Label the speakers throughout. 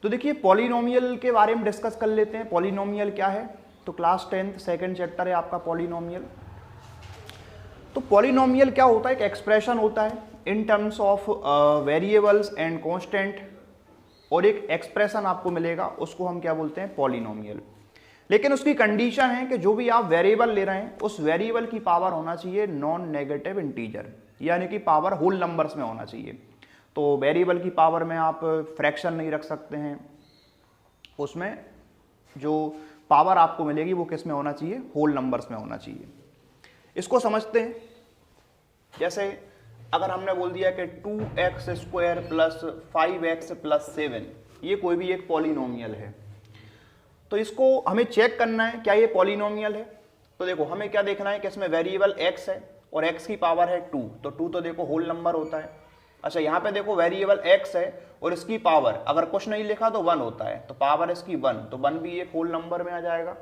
Speaker 1: तो देखिए पॉलिनोमियल के बारे में डिस्कस कर लेते हैं। पॉलिनोमियल क्या है? तो क्लास 10th सेकेंड चैप्टर है आपका पॉलिनोमियल। तो पॉलिनोमियल क्या होता है? एक एक्सप्रेशन होता है in terms of variables and constant, और एक एक्सप्रेशन आपको मिलेगा, उसको हम क्या बोलते हैं? पॉलिनोमियल। लेकिन उसकी कंडीशन है कि जो भी आप वेरिएबल ले रहे हैं उस वेरिएबल की पावर होना चाहिए नॉन नेगेटिव इंटीजर, यानी कि पावर होल नंबर्स में होना चाहिए। तो वेरिएबल की पावर में आप फ्रैक्शन नहीं रख सकते हैं, उसमें जो पावर आपको मिलेगी वो किस में होना चाहिए? होल नंबर्स में होना चाहिए। इसको समझते हैं। जैसे अगर हमने बोल दिया कि 2x² प्लस 5x प्लस 7, ये कोई भी एक पॉलिनोमियल है, तो इसको हमें चेक करना है क्या ये पॉलिनोमियल है। तो देखो हमें क्या देखना है कि इसमें वेरिएबल x है और x की पावर है 2, तो 2 तो देखो होल नंबर होता है। अच्छा यहाँ पे देखो वेरिएबल x है और इसकी पावर अगर कुछ नहीं लिखा तो 1 होता है, तो पावर इसकी 1, तो 1 भी एक होल नंबर में आ जाएगा।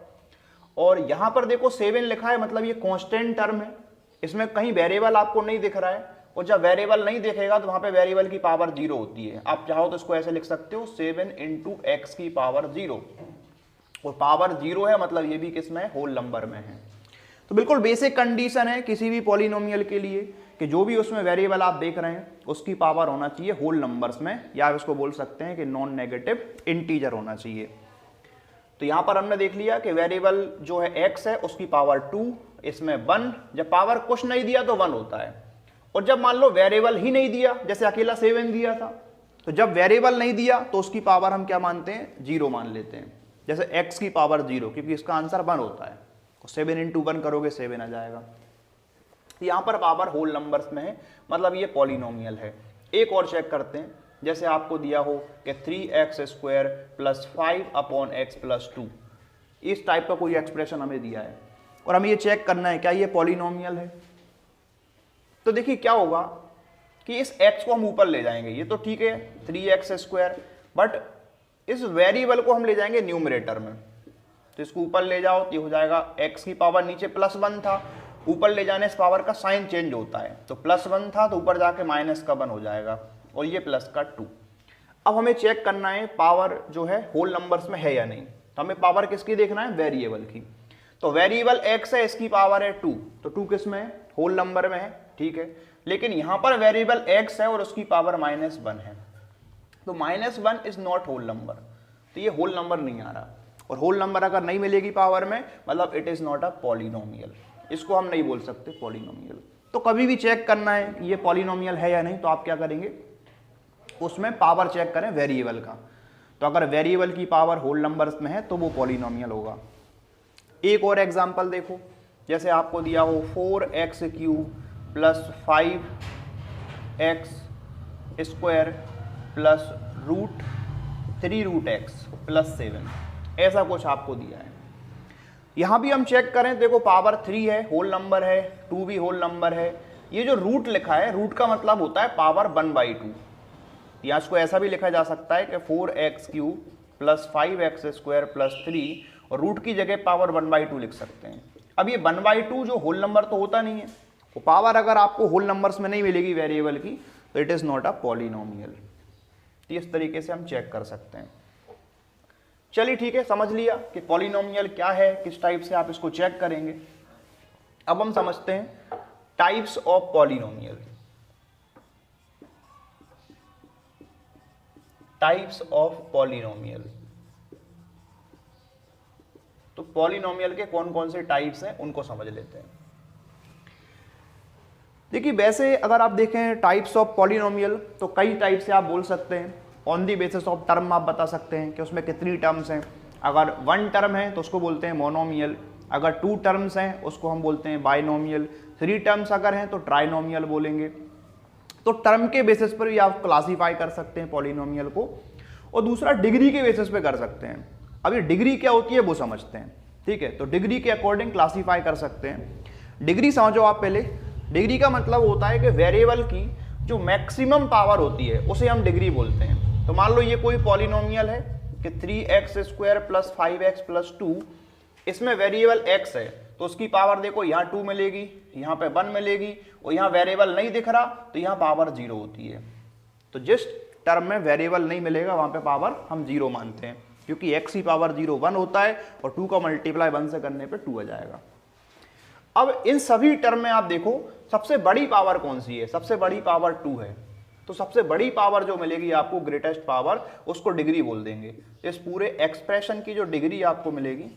Speaker 1: और यहाँ पर देखो 7 लिखा है, मतलब ये कांस्टेंट टर्म है, इसमें कहीं वेरिएबल आपको नहीं दिख रहा है, और जब वेरिएबल नहीं दिखेगा तो वहाँ पे वेरिएबल की पावर 0 होती है। आप चाहो तो इसको ऐसे लिख सकते हो 7 × x की पावर 0, और पावर 0 है मतलब ये भी किस में? होल नंबर में है। तो बिल्कुल बेसिक कंडीशन है किसी भी पॉलिनोमियल के लिए कि जो भी उसमें वेरिएबल आप देख रहे हैं उसकी पावर होना चाहिए होल नंबर्स में, या आप इसको बोल सकते हैं कि नॉन नेगेटिव इंटीजर होना चाहिए। तो यहाँ पर हमने देख लिया कि वेरिएबल जो है x है उसकी पावर 2, इसमें 1, जब पावर कुछ नहीं दिया तो 1 होता है। और जब मान लो वेरिएबल ही नहीं दिया, जैसे अकेला 7 दिया था, तो जब वेरिएबल नहीं दिया तो उसकी पावर हम क्या मानते हैं? 0 मान लेते हैं। जैसे x की पावर 0, क्योंकि इसका आंसर 1 होता है, 7 × 1 करोगे 7 आ जाएगा। यहाँ पर पावर होल नंबर्स में है, मतलब ये पॉलिनोमियल है। एक और चेक करते हैं, जैसे आपको दिया हो कि 3x² प्लस 5/x प्लस 2, इस टाइप का कोई एक्सप्रेशन हमें दिया है और हमें ये चेक करना है क्या ये पॉलिनोमियल है। तो देखिए क्या होगा कि इस x को हम ऊपर ले जाएंगे, ये तो ठीक है 3x², बट इस वेरिएबल को हम ले जाएंगे न्यूमरेटर में। तो इसको ऊपर ले जाओ तो ये हो जाएगा x की पावर, नीचे +1 था, ऊपर ले जाने से पावर का साइन चेंज होता है, तो +1 था तो ऊपर जाके -1 हो जाएगा, और ये +2। अब हमें चेक करना है पावर जो है होल नंबर्स में है या नहीं। तो हमें पावर किसकी देखना है? वेरिएबल की। तो वेरिएबल x है, इसकी पावर है 2, तो 2 किस में है? होल नंबर में है, ठीक है। लेकिन यहां पर वेरिएबल x है और उसकी पावर -1 है, तो -1 इज नॉट होल नंबर, तो ये होल नंबर नहीं आ रहा। और होल नंबर अगर नहीं मिलेगी पावर में, मतलब it is not a polynomial, इसको हम नहीं बोल सकते पॉलिनोमियल। तो कभी भी चेक करना है कि ये पॉलिनोमियल है या नहीं, तो आप क्या करेंगे? उसमें पावर चेक करें वेरिएबल का। तो अगर वेरिएबल की पावर होल नंबर्स में है तो वो पॉलिनोमियल होगा। एक और एग्जांपल देखो, जैसे आपको दिया हो 4x³ plus 5x² plus √3√x plus 7, ऐसा कुछ आपको दिया है। यहां भी हम चेक करें, देखो पावर 3 है, होल नंबर है, 2 भी होल नंबर है। ये जो रूट लिखा है, रूट का मतलब होता है पावर 1/2, या इसको ऐसा भी लिखा जा सकता है कि 4x³ प्लस 5x² प्लस 3, और रूट की जगह पावर 1/2 लिख सकते हैं। अब ये 1/2 जो होल नंबर तो होता नहीं है, वो पावर अगर आपको होल नंबर्स में नहीं मिलेगी वेरिएबल की, तो it is not a polynomial. इस तरीके से हम चेक कर सकते हैं। चलिए ठीक है, समझ लिया कि पॉलिनोमियल क्या है, किस टाइप से आप इसको चेक करेंगे। अब हम समझते हैं types of polynomial. Types of polynomial, तो पॉलिनोमियल के कौन कौन से टाइप्स हैं उनको समझ लेते हैं। देखिए वैसे अगर आप देखें टाइप्स ऑफ पॉलिनोमियल, तो कई टाइप से आप बोल सकते हैं। On the basis of term आप बता सकते हैं कि उसमें कितनी टर्म्स हैं। अगर 1 टर्म है तो उसको बोलते हैं मोनोमियल, अगर 2 टर्म्स हैं उसको हम बोलते हैं बाइनोमियल, 3 टर्म्स अगर हैं तो ट्राइनोमियल बोलेंगे। तो टर्म के बेसिस पर भी आप क्लासीफाई कर सकते हैं पॉलिनोमियल को, और दूसरा डिग्री के बेसिस पे कर सकते हैं। अब ये डिग्री क्या होती है वो समझते हैं, ठीक है। तो डिग्री के अकॉर्डिंग क्लासीफाई कर सकते हैं। डिग्री समझो आप पहले। डिग्री का मतलब होता है कि वेरिएबल की जो मैक्सिमम पावर होती है उसे हम डिग्री बोलते हैं। तो मान लो ये कोई पॉलिनोमियल है कि 3x² प्लस 5x प्लस 2, इसमें वेरिएबल x है, तो उसकी पावर देखो यहाँ 2 मिलेगी, यहाँ पे 1 मिलेगी, और यहाँ वेरिएबल नहीं दिख रहा तो यहाँ पावर 0 होती है। तो जस्ट टर्म में वेरिएबल नहीं मिलेगा, वहां पे पावर हम 0 मानते हैं, क्योंकि x की पावर 0 1 होता है और 2 का मल्टीप्लाई 1 से करने पे 2 आ जाएगा। अब इन सभी टर्म में आप देखो सबसे बड़ी पावर कौन सी है, सबसे बड़ी पावर 2 है, तो सबसे बड़ी पावर जो मिलेगी आपको, ग्रेटेस्ट पावर, उसको डिग्री बोल देंगे। इस पूरे एक्सप्रेशन की जो डिग्री आपको मिलेगी,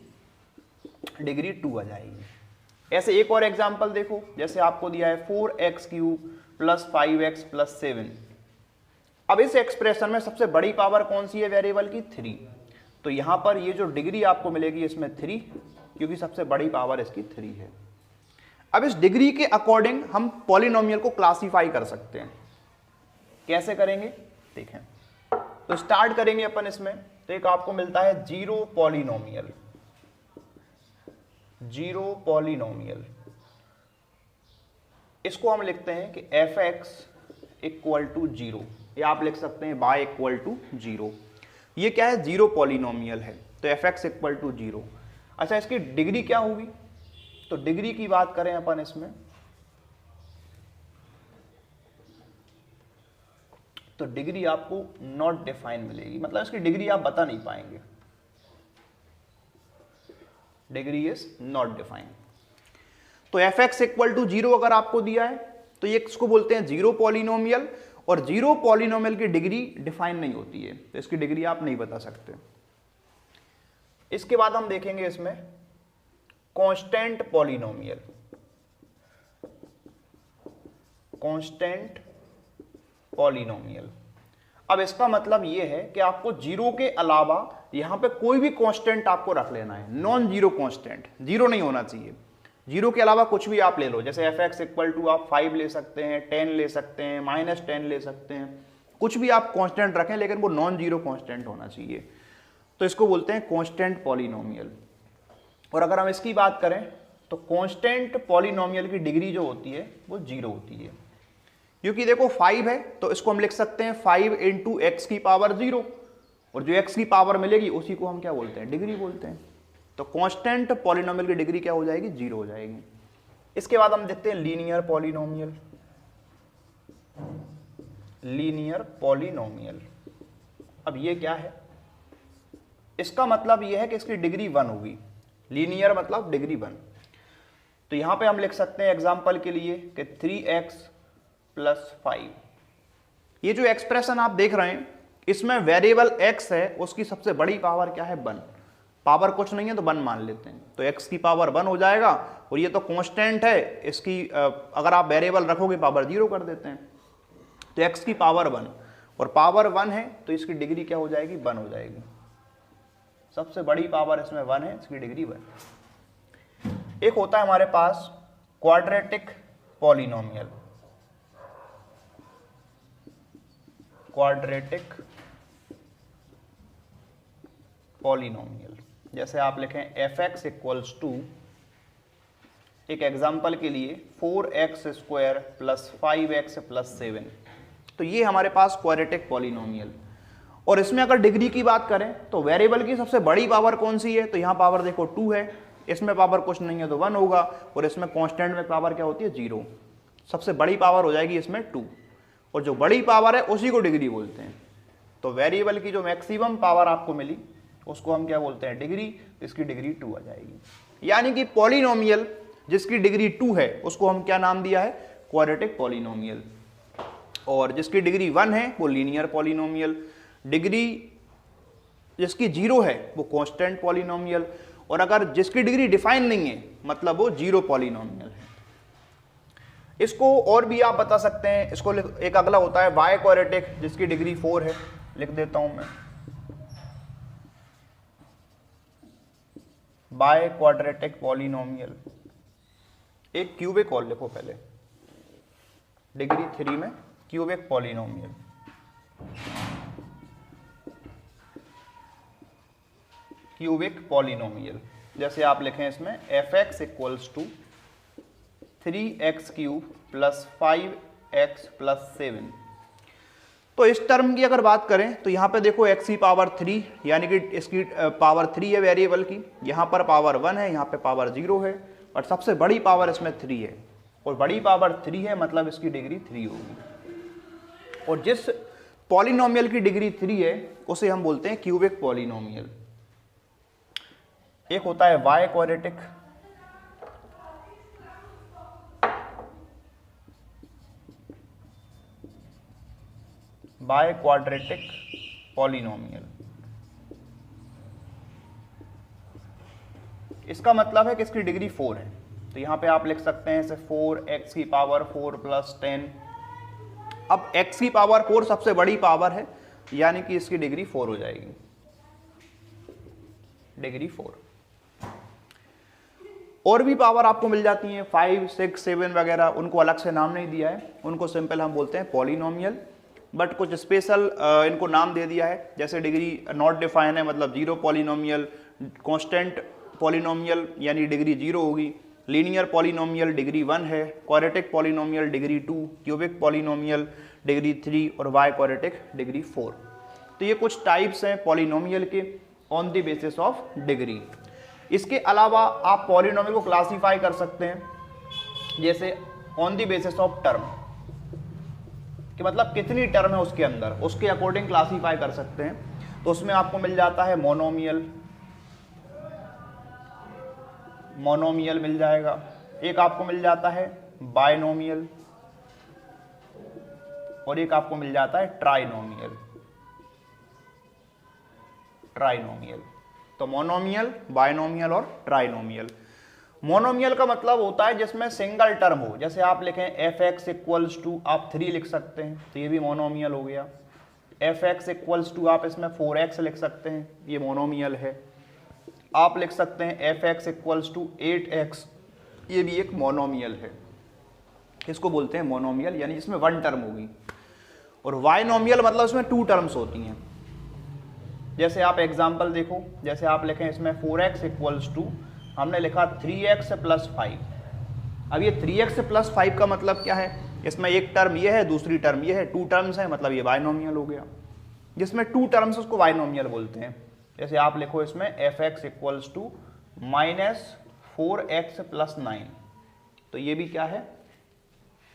Speaker 1: डिग्री 2 आ जाएगी। ऐसे एक और एग्जांपल देखो, जैसे आपको दिया है 4x³ + 5x + 7। अब इस एक्सप्रेशन में सबसे बड़ी पावर कौन सी है वेरिएबल की, 3। तो यहां पर ये जो डिग्री आपको मिलेगी इसमें 3, क्योंकि सबसे बड़ी पावर इसकी 3 है। अब इस डिग्री के अकॉर्डिंग हम पॉलिनोमियल को क्लासीफाई कर सकते हैं। कैसे करेंगे देखें, तो स्टार्ट करेंगे अपन इसमें। तो एक आपको मिलता है जीरो पॉलिनोमियल, जीरो पॉलिनोमियल, इसको हम लिखते हैं कि f(x) = 0, या आप लिख सकते हैं y = 0। ये क्या है, जीरो पॉलिनोमियल है, तो f(x) = 0। अच्छा, इसकी डिग्री क्या होगी, तो डिग्री की बात करें अपन इसमें, तो डिग्री आपको नॉट डिफाइन मिलेगी, मतलब इसकी डिग्री आप बता नहीं पाएंगे, डिग्री इज नॉट डिफाइन। तो f(x) = 0 अगर आपको दिया है तो ये इसको बोलते हैं जीरो पॉलिनोमियल, और जीरो पॉलिनोमियल की डिग्री डिफाइन नहीं होती है, तो इसकी डिग्री आप नहीं बता सकते। इसके बाद हम देखेंगे इसमें कांस्टेंट पॉलिनोमियल, कांस्टेंट पॉलिनोमियल। अब इसका मतलब यह है कि आपको जीरो के अलावा यहां पे कोई भी कांस्टेंट आपको रख लेना है, नॉन जीरो कांस्टेंट, जीरो नहीं होना चाहिए, जीरो के अलावा कुछ भी आप ले लो, जैसे f(x) = आप 5 ले सकते हैं, 10 ले सकते हैं, -10 ले सकते हैं, कुछ भी आप कांस्टेंट रखें, लेकिन वो नॉन जीरो कांस्टेंट होना चाहिए, तो इसको बोलते हैं कांस्टेंट पॉलिनोमियल। और अगर हम इसकी बात करें तो कांस्टेंट पॉलिनोमियल की डिग्री जो होती है वो 0 होती है, क्योंकि देखो 5 है तो इसको हम लिख सकते हैं 5 × x⁻0, और जो x की पावर मिलेगी उसी को हम क्या बोलते हैं, डिग्री बोलते हैं। तो कांस्टेंट पॉलिनोमियल की डिग्री क्या हो जाएगी, 0 हो जाएगी। इसके बाद हम देखते हैं लीनियर पॉलिनोमियल, लीनियर पॉलिनोमियल। अब ये क्या है, इसका मतलब यह है कि इसकी डिग्री 1 होगी, लीनियर मतलब डिग्री 1। तो यहां पे हम लिख सकते हैं एग्जांपल के लिए कि 3x + 5। ये जो एक्सप्रेशन आप देख रहे हैं इसमें वेरिएबल x है, उसकी सबसे बड़ी पावर क्या है, 1। पावर कुछ नहीं है तो 1 मान लेते हैं, तो x की पावर 1 हो जाएगा, और ये तो कांस्टेंट है, इसकी अगर आप वेरिएबल रखोगे पावर 0 कर देते हैं, तो x की पावर 1, और पावर 1 है तो इसकी डिग्री क्या हो जाएगी, 1 हो जाएगी। सबसे बड़ी पावर इसमें 1 है, इसकी डिग्री 1। एक होता है हमारे पास क्वाड्रेटिक पॉलिनोमियल, क्वाड्रेटिक पॉलिनोमियल, जैसे आप लिखें f(x) = एक एग्जांपल के लिए 4x² + 5x + 7। तो ये हमारे पास क्वाड्रेटिक पॉलिनोमियल। और इसमें अगर डिग्री की बात करें तो वेरिएबल की सबसे बड़ी पावर कौन सी है, तो यहाँ पावर देखो 2 है, इसमें पावर कुछ नहीं है तो 1 होगा, और इसमें कांस्टेंट में पावर क्या होती है, 0। सबसे बड़ी पावर हो जाएगी इसमें 2, और जो बड़ी पावर है उसी को डिग्री बोलते हैं। तो वेरिएबल की जो मैक्सिमम पावर आपको मिली उसको हम क्या बोलते हैं, डिग्री, इसकी डिग्री 2 आ जाएगी। यानी कि पॉलिनोमियल जिसकी डिग्री 2 है उसको हम क्या नाम दिया है, क्वाड्रेटिक पॉलिनोमियल, और जिसकी डिग्री 1 है वो लीनियर पॉलिनोमियल, डिग्री जिसकी 0 है वो कांस्टेंट पॉलिनोमियल, और अगर जिसकी डिग्री डिफाइन नहीं है मतलब वो जीरो पॉलिनोमियल है। इसको और भी आप बता सकते हैं, इसको एक अगला होता है बाय क्वाड्रेटिक, जिसकी डिग्री 4 है, लिख देता हूं मैं, बाय क्वाड्रेटिक पॉलिनोमियल। एक क्यूबिक और लिखो पहले, डिग्री 3 में क्यूबिक पॉलिनोमियल। क्यूबिक पॉलिनोमियल, जैसे आप लिखें इसमें f(x) = 3x³ + 5x + 7। तो इस टर्म की अगर बात करें तो यहाँ पे देखो x की पावर 3, यानी कि इसकी पावर 3 है वेरिएबल की, यहाँ पर पावर 1 है, यहाँ पे पावर 0 है, और सबसे बड़ी पावर इसमें 3 है, और बड़ी पावर 3 है मतलब इसकी डिग्री 3 होगी। और जिस पॉलिनोमियल की डिग्री 3 है उसे हम बोलते हैं क्यूबिक पॉलिनोमियल। एक होता है वाई क्वाड्रेटिक, बाय क्वाड्रेटिक पॉलिनोमियल। इसका मतलब है कि इसकी डिग्री 4 है। तो यहां पे आप लिख सकते हैं इसे 4x की पावर 4 + 10। अब x की पावर 4 सबसे बड़ी पावर है, यानी कि इसकी डिग्री 4 हो जाएगी, डिग्री 4। और भी पावर आपको मिल जाती हैं 5, 6, 7 वगैरह, उनको अलग से नाम नहीं दिया है, उनको सिंपल हम बोलते हैं पॉलिनोमियल। बट कुछ स्पेशल इनको नाम दे दिया है, जैसे डिग्री नॉट डिफाइन है, मतलब 0 पॉलिनोमियल, कांस्टेंट पॉलिनोमियल यानी डिग्री 0 होगी, लीनियर पॉलिनोमियल डिग्री 1 है, quadratic polynomial degree 2, cubic polynomial degree 3 और वाई क्वाड्रेटिक डिग्री 4। तो ये कुछ टाइप्स हैं पॉलिनोमियल के on the basis of degree. इसके अलावा आप पॉलिनोमियल को क्लासीफाई कर सकते हैं जैसे on the basis of term, कि मतलब कितनी टर्म है उसके अंदर, उसके अकॉर्डिंग क्लासीफाई कर सकते हैं। तो उसमें आपको मिल जाता है मोनोमियल, मोनोमियल मिल जाएगा, एक आपको मिल जाता है बायनोमियल और एक आपको मिल जाता है ट्राइनोमियल, ट्राइनोमियल। तो मोनोमियल, बायनोमियल और ट्राइनोमियल। मोनोमियल का मतलब होता है जिसमें सिंगल टर्म हो, जैसे आप लिखें fx = आप 3 लिख सकते हैं, तो ये भी मोनोमियल हो गया। fx = आप इसमें 4x लिख सकते हैं, ये मोनोमियल है। आप लिख सकते हैं fx = 8x, ये भी एक मोनोमियल है। इसको बोलते हैं मोनोमियल, यानी जिसमें 1 टर्म होगी। और बायनोमियल मतलब इसमें 2 टर्म्स होती हैं। जैसे आप एग्जांपल देखो, जैसे आप लिखें इसमें 4x = हमने लिखा 3x + 5। अब ये 3x + 5 का मतलब क्या है, इसमें एक टर्म ये है, दूसरी टर्म ये है, 2 टर्म्स है, मतलब ये बायनोमियल हो गया। जिसमें 2 टर्म्स उसको बायनोमियल बोलते हैं। जैसे आप लिखो इसमें fx = -4x + 9, तो ये भी क्या है,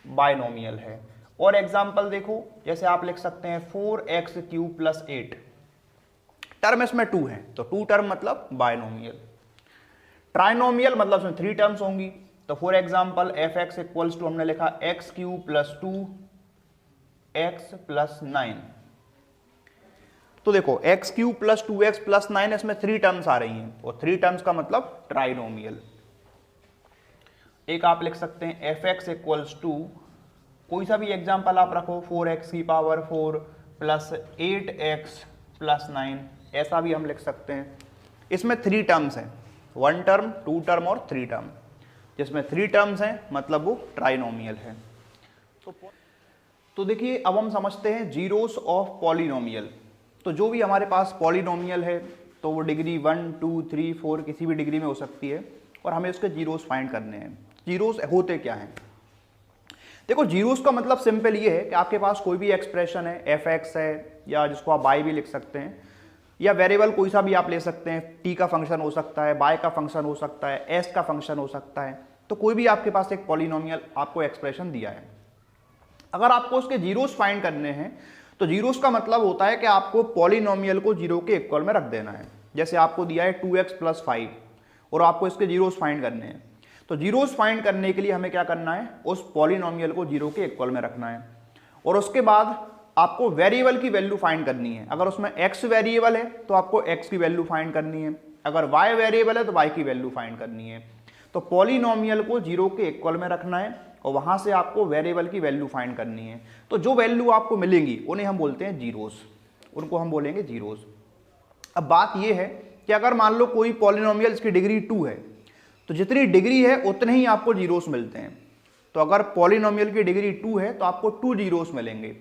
Speaker 1: बायनोमियल है। और एग्जांपल देखो, जैसे आप लिख सकते हैं 4x³ + 8, टर्म इसमें 2 है, तो 2 टर्म मतलब बायनोमियल। ट्राइनोमियल मतलब इसमें 3 टर्म्स होंगी। तो फॉर एग्जांपल fx = हमने लिखा x³ + 2x + 9। तो देखो x³ + 2x + 9, इसमें 3 टर्म्स आ रही हैं, और 3 टर्म्स का मतलब ट्राइनोमियल। एक आप लिख सकते हैं fx = कोई सा भी एग्जांपल आप रखो, 4x की पावर 4 + 8x + 9, ऐसा भी हम लिख सकते हैं। इसमें 3 टर्म्स हैं, 1 टर्म, 2 टर्म और 3 टर्म। जिसमें 3 टर्म्स हैं मतलब वो ट्राइनोमियल है। तो देखिए अब हम समझते हैं जीरोस ऑफ पॉलिनोमियल। तो जो भी हमारे पास पॉलिनोमियल है तो वो डिग्री 1, 2, 3, 4 किसी भी डिग्री में हो सकती है, और हमें उसके जीरोस फाइंड करने हैं। जीरोस होते क्या हैं? देखो जीरोस का मतलब सिंपल ये है कि आपके पास कोई भी एक्सप्रेशन है, fx है, या जिसको आप y भी लिख सकते हैं, या वेरिएबल कोई सा भी आप ले सकते हैं, t का फंक्शन हो सकता है, y का फंक्शन हो सकता है, s का फंक्शन हो सकता है। तो कोई भी आपके पास एक पॉलिनोमियल आपको एक्सप्रेशन दिया है, अगर आपको उसके जीरोस फाइंड करने हैं तो जीरोस का मतलब होता है कि आपको पॉलिनोमियल को 0 के इक्वल में रख देना है। जैसे आपको दिया है 2x + 5 और आपको इसके जीरोस फाइंड करने हैं, तो जीरोस फाइंड करने के लिए हमें क्या करना है, उस पॉलिनोमियल को 0 के इक्वल में रखना है। और उसके बाद आपको वेरिएबल की वैल्यू फाइंड करनी है। अगर उसमें x वेरिएबल है तो आपको x की वैल्यू फाइंड करनी है, अगर y वेरिएबल है तो y की वैल्यू फाइंड करनी है। तो पॉलिनोमियल को 0 के इक्वल में रखना है और वहां से आपको वेरिएबल की वैल्यू फाइंड करनी है। तो जो वैल्यू आपको मिलेंगी उन्हें हम बोलते हैं जीरोस, उनको हम बोलेंगे जीरोस। अब बात यह है कि अगर मान लो कोई पॉलिनोमियल की डिग्री 2 है, तो जितनी डिग्री है उतने ही आपको जीरोस मिलते हैं। तो अगर पॉलिनोमियल की डिग्री 2 है तो आपको 2 जीरोस मिलेंगे,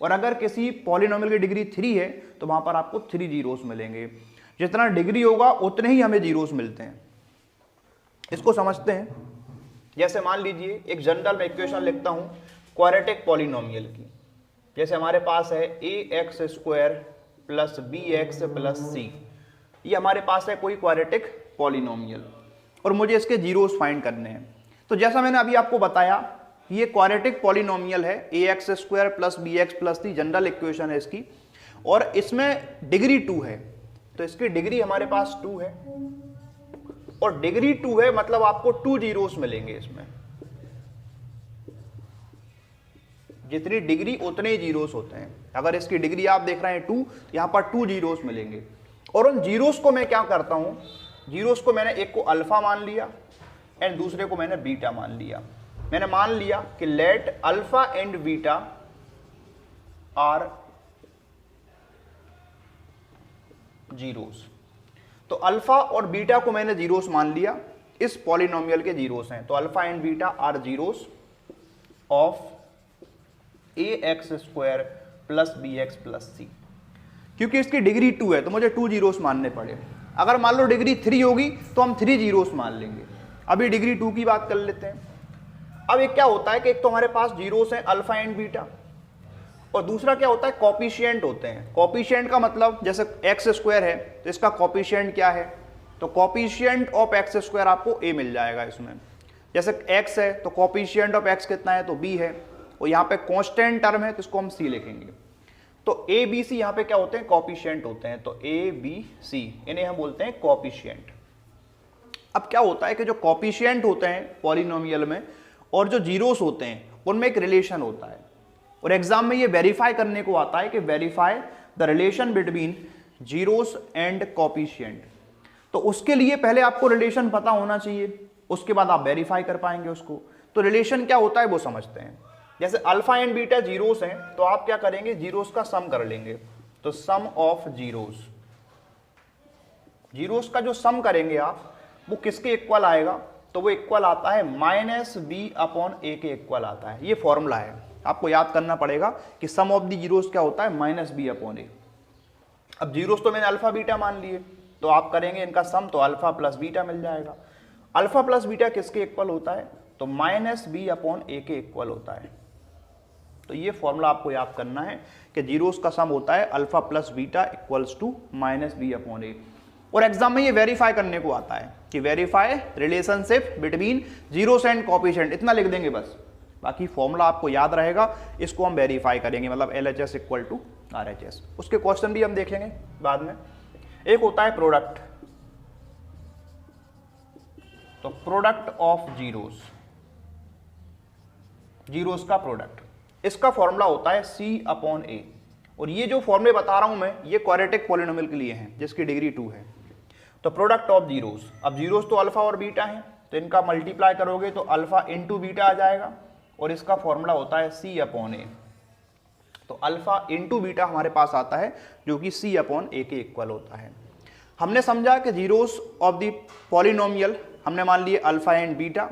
Speaker 1: और अगर किसी पॉलिनोमियल की डिग्री 3 है तो वहां पर आपको 3 जीरोस मिलेंगे। जितना डिग्री होगा उतने ही हमें जीरोस मिलते हैं। इसको समझते हैं। जैसे मान लीजिए एक जनरल मैं इक्वेशन लिखता हूं क्वाड्रेटिक पॉलिनोमियल की। जैसे हमारे पास है ax² + bx + c, ये हमारे पास है कोई क्वाड्रेटिक पॉलिनोमियल, और मुझे इसके जीरोस फाइंड करने हैं। तो जैसा मैंने अभी आपको बताया, ये क्वाड्रेटिक पॉलिनोमियल है, ax² प्लस bx प्लस सी जनरल इक्वेशन है इसकी, और इसमें डिग्री 2 है, तो इसकी डिग्री हमारे पास 2 है, और डिग्री 2 है मतलब आपको 2 जीरोस मिलेंगे इसमें, जितनी डिग्री उतने ही जीरोस होते हैं। अगर इसकी डिग्री आप देख रहे हैं 2, यहां पर 2 जीरोस मिलेंगे, और उन जीरोस को मैं क्या करता हूं, जीरोस को मैंने एक को अल्फा मान लिया एंड दूसरे को मैंने बीटा मान लिया। मैंने मान लिया कि let alpha and beta are zeros, तो अल्फा और बीटा को मैंने जीरोस मान लिया, इस पॉलिनोमियल के जीरोस हैं, तो alpha and beta are zeros of ax² plus bx plus C. क्योंकि इसकी डिग्री 2 है तो मुझे 2 जीरोस मानने पड़े। अगर मान लो डिग्री 3 होगी तो हम 3 जीरोस मान लेंगे। अभी डिग्री 2 की बात कर लेते हैं। अब एक क्या होता है कि एक तो हमारे पास जीरोस हैं अल्फा एंड बीटा, और दूसरा क्या होता है कॉफिशिएंट होते हैं। कॉफिशिएंट का मतलब जैसे x² है तो इसका कॉफिशिएंट क्या है, तो कॉफिशिएंट ऑफ x² आपको a मिल जाएगा इसमें। जैसे x है तो कॉफिशिएंट ऑफ x कितना है, तो b है, और यहाँ पे कांस्टेंट टर्म है तो इसको हम c लिखेंगे। तो a b c यहाँ पे क्या होते हैं, कॉफिशिएंट होते हैं, तो a b c इन्हें हम बोलते हैं कॉफिशिएंट। अब क्या होता है कि जो कॉफिशिएंट होते हैं पॉलिनोमियल में और जो जीरोस होते हैं उनमें एक रिलेशन होता है, और एग्जाम में ये वेरीफाई करने को आता है कि verify the relation between zeros and coefficient. तो उसके लिए पहले आपको रिलेशन पता होना चाहिए, उसके बाद आप वेरीफाई कर पाएंगे उसको। तो रिलेशन क्या होता है वो समझते हैं। जैसे अल्फा एंड बीटा जीरोस हैं तो आप क्या करेंगे, जीरोस का सम कर लेंगे, तो सम ऑफ जीरोस, जीरोस का जो सम करेंगे आप वो किसके इक्वल आएगा, तो वो इक्वल आता है -b/a के इक्वल आता है। ये फॉर्मूला है, आपको याद करना पड़ेगा कि सम ऑफ दी जीरोस क्या होता है, -b/a। अब जीरोस तो मैंने अल्फा बीटा मान लिए, तो आप करेंगे इनका सम तो अल्फा प्लस बीटा मिल जाएगा। अल्फा प्लस बीटा किसके इक्वल होता है, तो -b/a के इक्वल होता है। तो ये फॉर्मूला आपको याद करना है कि जीरोस का सम होता है alpha plus beta equals to -b/a। और एग्जाम में ये वेरीफाई करने को आता है कि verify relationship between zeros and coefficient, इतना लिख देंगे बस, बाकी फॉर्मूला आपको याद रहेगा, इसको हम वेरीफाई करेंगे, मतलब LHS इक्वल टू RHS। उसके क्वेश्चन भी हम देखेंगे बाद में। एक होता है प्रोडक्ट, तो प्रोडक्ट ऑफ जीरोस, जीरोस का प्रोडक्ट, इसका फॉर्मूला होता है C/a। और ये जो फॉर्मूले बता रहा हूं मैं ये क्वाड्रेटिक पॉलिनोमियल के लिए हैं जिसकी डिग्री 2 है। तो प्रोडक्ट ऑफ जीरोस, अब जीरोस तो अल्फा और बीटा है तो इनका मल्टीप्लाई करोगे तो अल्फा इंटू बीटा आ जाएगा, और इसका फॉर्मूला होता है C/a। तो अल्फा इंटू बीटा हमारे पास आता है जो कि C/a के इक्वल होता है। हमने समझा कि जीरोस ऑफ द पॉलिनोमियल हमने मान लिए अल्फा एंड बीटा,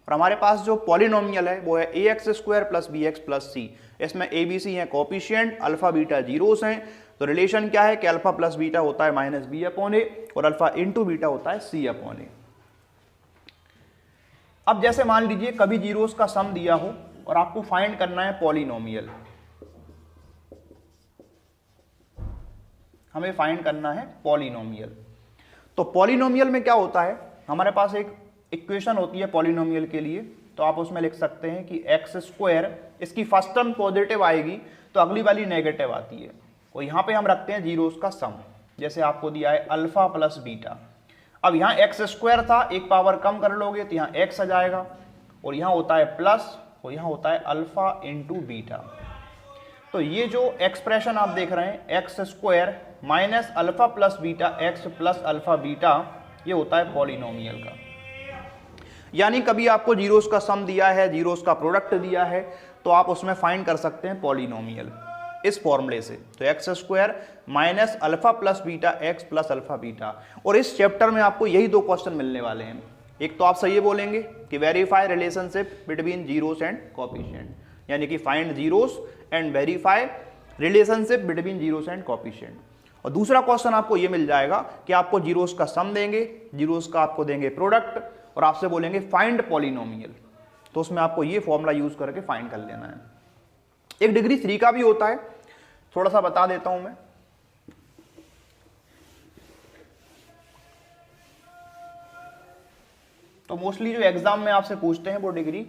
Speaker 1: और हमारे पास जो पॉलिनोमियल है वो है ax² प्लस bx प्लस सी। इसमें a b c हैं कॉफिशिएंट, अल्फा बीटा जीरोस हैं, तो रिलेशन क्या है कि अल्फा प्लस बीटा होता है -b/a और अल्फा इंटू बीटा होता है C/a। अब जैसे मान लीजिए कभी जीरोस का सम दिया हो और आपको फाइंड करना है पॉलिनोमियल, हमें फाइंड करना है पॉलिनोमियल। तो पॉलिनोमियल में क्या होता है, हमारे पास एक इक्वेशन होती है पॉलिनोमियल के लिए, तो आप उसमें लिख सकते हैं कि x², इसकी फर्स्ट टर्म पॉजिटिव आएगी तो अगली वाली नेगेटिव आती है, और यहाँ पे हम रखते हैं जीरोस का सम। जैसे आपको दिया है अल्फा प्लस बीटा, अब यहाँ x² था, एक पावर कम कर लोगे तो यहाँ x आ जाएगा, और यहाँ होता है प्लस, और यहाँ होता है अल्फा इंटू बीटा। तो ये जो एक्सप्रेशन आप देख रहे हैं x² minus alpha plus beta x plus alpha beta, ये होता है पॉलिनोमियल का। यानी कभी आपको जीरोस का सम दिया है, जीरोस का प्रोडक्ट दिया है, तो आप उसमें फाइंड कर सकते हैं पॉलिनोमियल इस फॉर्मूले से। तो x² minus alpha plus beta x plus alpha beta. और इस चैप्टर में आपको यही 2 क्वेश्चन मिलने वाले हैं। एक तो आप सही बोलेंगे कि verify relationship between zeros and coefficient, यानी कि find zeros and verify relationship between zeros and coefficient. और दूसरा क्वेश्चन आपको ये मिल जाएगा कि आपको जीरोस का सम देंगे, जीरोस का आपको देंगे प्रोडक्ट, और आपसे बोलेंगे फाइंड पॉलिनोमियल, तो उसमें आपको ये फॉर्मूला यूज करके फाइंड कर लेना है। एक डिग्री 3 का भी होता है, थोड़ा सा बता देता हूं मैं। तो मोस्टली जो एग्जाम में आपसे पूछते हैं वो डिग्री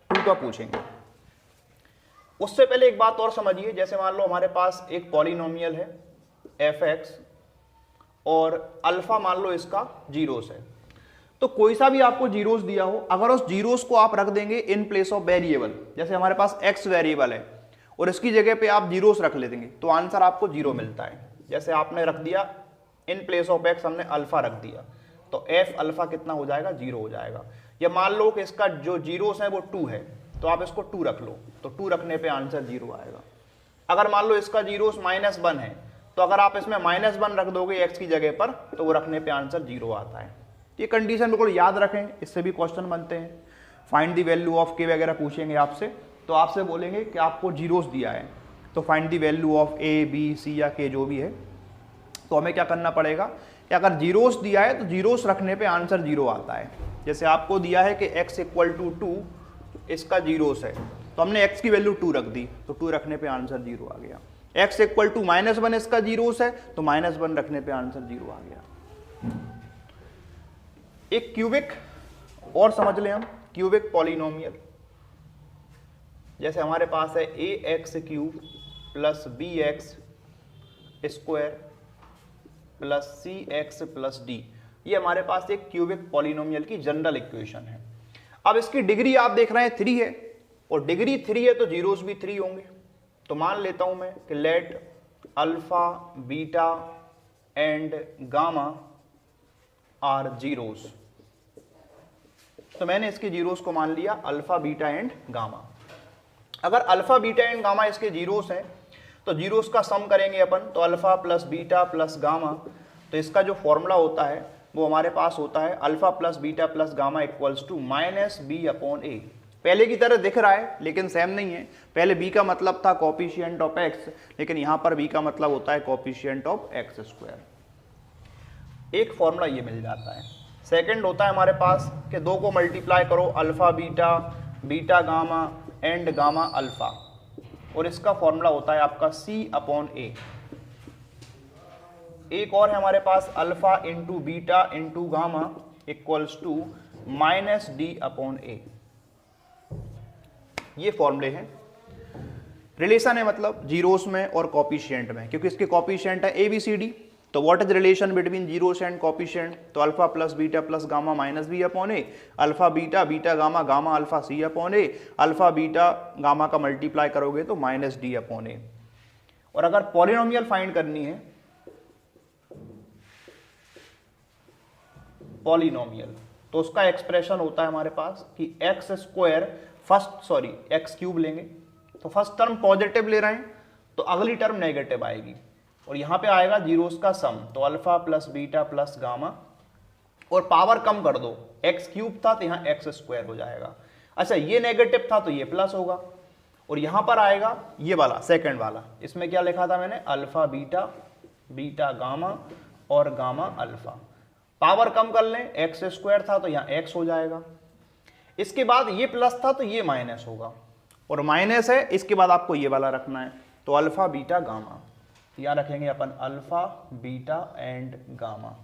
Speaker 1: 2 वैल्यू का पूछेंगे। उससे पहले एक बात और समझिए, जैसे मान लो हमारे पास एक पॉलिनोमियल है f(x) और अल्फा मान लो इसका जीरोस है, तो कोई सा भी आपको जीरोस दिया हो, अगर उस जीरोस को आप रख देंगे इन प्लेस ऑफ वेरिएबल, जैसे हमारे पास x वेरिएबल है और इसकी जगह पे आप जीरोस रख ले देंगे तो आंसर आपको जीरो मिलता है। जैसे आपने रख दिया इन प्लेस ऑफ x, हमने अल्फा रख दिया तो f अल्फा कितना हो जाएगा, जीरो हो जाएगा। या मान लो कि इसका जो जीरोस है वो 2 है तो आप इसको 2 रख लो, तो 2 रखने पे आंसर जीरो आएगा। अगर मान लो इसका जीरोस -1 है तो अगर आप इसमें -1 रख दोगे x की जगह पर तो वो रखने पे आंसर जीरो आता है। ये कंडीशन बिल्कुल याद रखें, इससे भी क्वेश्चन बनते हैं। Find the value of k वगैरह पूछेंगे आपसे, तो आपसे बोलेंगे कि आपको जीरोस दिया है तो find the value of a b c या k जो भी है, तो हमें क्या करना पड़ेगा कि अगर जीरोस दिया है तो जीरोस रखने पे आंसर जीरो आता है। जैसे आपको दिया है कि x = 2 इसका जीरोस है तो हमने x की वैल्यू 2 रख दी तो 2 रखने पे आंसर जीरो आ गया। x = -1 इसका जीरोस है तो -1 रखने पे आंसर जीरो आ गया। एक क्यूबिक और समझ लें हम, क्यूबिक पॉलिनोमियल, जैसे हमारे पास है ax³ + bx² + cx + d, ये हमारे पास एक क्यूबिक पॉलिनोमियल की जनरल इक्वेशन है। अब इसकी डिग्री आप देख रहे हैं 3 है और डिग्री 3 है तो जीरोस भी 3 होंगे। तो मान लेता हूं मैं कि let alpha beta and gamma are zeros, तो मैंने इसके जीरोस को मान लिया अल्फा बीटा एंड गामा। अगर अल्फा बीटा एंड गामा इसके जीरोस हैं तो जीरोस का सम करेंगे अपन, तो alpha plus beta plus gamma, तो इसका जो फॉर्मूला होता है वो हमारे पास होता है alpha plus beta plus gamma equals to -b/a। पहले की तरह दिख रहा है लेकिन सेम नहीं है। पहले b का मतलब था कोफिशिएंट ऑफ x, लेकिन यहां पर b का मतलब होता है कोफिशिएंट ऑफ x²। एक फॉर्मूला ये मिल जाता है। सेकंड होता है हमारे पास कि 2 को मल्टीप्लाई करो alpha beta, beta gamma and gamma alpha, और इसका फॉर्मूला होता है आपका c/a। एक और है हमारे पास alpha into beta into gamma equals to -d/a। ये फॉर्मूले हैं। रिलेशन है मतलब जीरोस में और कोफिशिएंट में, क्योंकि इसके कोफिशिएंट है ABCD, तो what is relation between zeros and coefficient, तो alpha plus beta plus gamma -b/a, alpha beta beta gamma gamma alpha c/a, alpha beta gamma का मल्टीप्लाई करोगे तो -d/a। और अगर पॉलिनोमियल फाइंड करनी है, पॉलिनोमियल, तो उसका एक्सप्रेशन होता है हमारे पास कि x³ लेंगे, तो फर्स्ट टर्म पॉजिटिव ले रहे हैं तो अगली टर्म नेगेटिव आएगी और यहां पे आएगा जीरोस का सम, तो alpha plus beta plus gamma, और पावर कम कर दो, x³ था तो यहां x² हो जाएगा। अच्छा ये नेगेटिव था तो ये प्लस होगा, और यहां पर आएगा ये वाला सेकंड वाला, इसमें क्या लिखा था मैंने, अल्फा बीटा बीटा गामा और गामा अल्फा। पावर कम कर लें, x² था तो यहाँ x हो जाएगा। इसके बाद ये प्लस था तो ये माइनस होगा, और माइनस है इसके बाद आपको ये वाला रखना है, तो अल्फा बीटा गामा, यहाँ रखेंगे अपन अल्फा बीटा एंड गामा।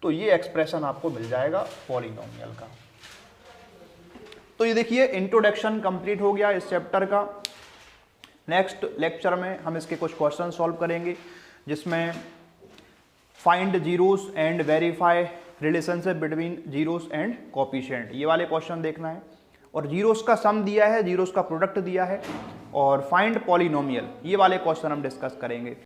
Speaker 1: तो ये एक्सप्रेशन आपको मिल जाएगा पॉलिनोमियल का। तो ये देखिए इंट्रोडक्शन कंप्लीट हो गया इस चैप्टर का। नेक्स्ट लेक्चर में हम इसके कुछ क्वेश्चन सॉल्व करेंगे, जिसमें find zeros and verify relationship between zeros and coefficient, ये वाले क्वेश्चन देखना है। और जीरोस का सम दिया है, जीरोस का प्रोडक्ट दिया है, और फाइंड पॉलिनोमियल, ये वाले क्वेश्चन हम डिस्कस करेंगे।